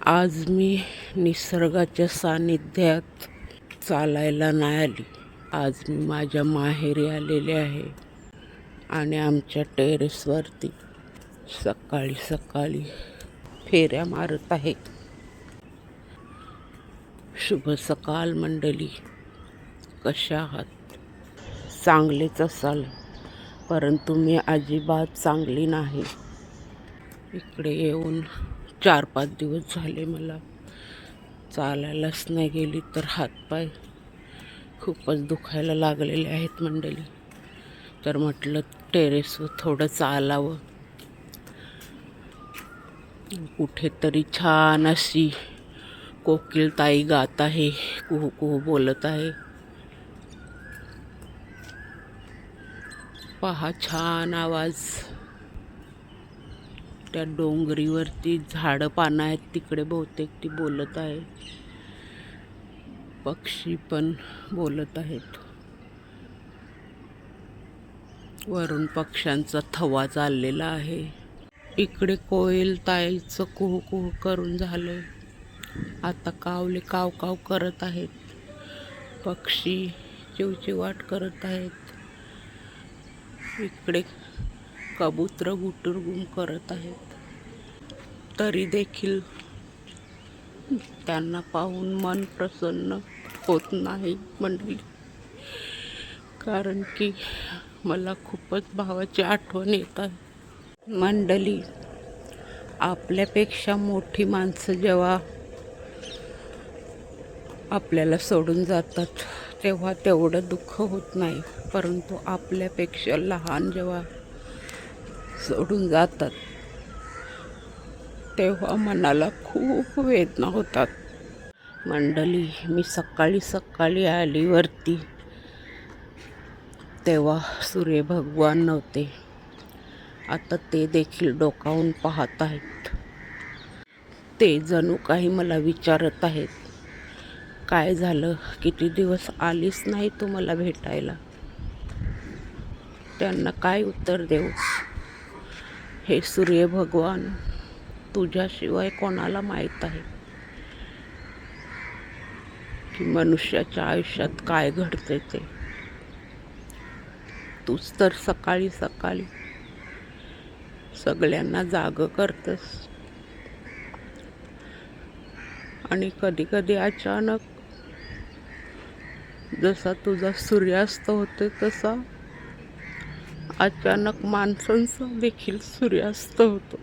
आज मी निसर्गाच्या सानिध्यात चालायला नाही आली. आज मी माझ्या माहेरी आलेले आहे आणि आमच्या टेरेसवरती सकाळी सकाळी फेऱ्या मारत आहे. शुभ सकाळ मंडळी, कशा आहात? चांगलेच असाल, परंतु मी अजिबात चांगली नाही. इकडे येऊन 4-5 दिवस झाले. मला चालायलाच नाही गेली तर हातपाय खूपच दुखायला लागलेले आहेत मंडळी. तर म्हटलं टेरेसवर थोडं चालावं. कुठेतरी छान अशी कोकिलताई गात आहे, कुहू कुहू बोलत आहे. पहा, छान आवाज. त्या डोंगरीवरती झाडं पानं आहेत, तिकडे बहुतेक ती बोलत आहे. पक्षी पण बोलत आहेत. वरून पक्ष्यांचा थवा चाललेला आहे. इकडे कोयल ताईचं कुहू कुहू करून झालं. आता कावले काव काव करत आहेत. पक्षी चिवचिवाट करत आहेत. इकडे कबूतर गुटुरगुम करत आहेत. तरी देखील त्यांना पाहून मन प्रसन्न होत नाही मंडळी, कारण की मला खूपच भावाची आठवण येत आहे. मंडळी, आपल्यापेक्षा मोठी माणसं जेव्हा आपल्याला सोडून जातात तेव्हा तेवढं दुःख होत नाही, परंतु आपल्यापेक्षा लहान जेव्हा सोडून जातात तेव्हा मनाला खूप वेदना होतात. मंडळी, मी सकाळी सकाळी आली वरती तेव्हा सूर्य भगवान नव्हते. आता ते देखील डोकावून पाहत आहेत. ते जणू काही मला विचारत आहेत, काय झालं, किती दिवस आलीच नाही तू मला भेटायला. त्यांना काय उत्तर देऊ? हे सूर्य भगवान, तुझ्याशिवाय कोणाला माहीत आहे की मनुष्याच्या आयुष्यात काय घडते ते. तूच तर सकाळी सकाळी सगळ्यांना जागं करतस आणि कधी कधी अचानक जसा तुझा सूर्यास्त होतो तसा अचानक माणसांचा देखील सूर्यास्त होतो.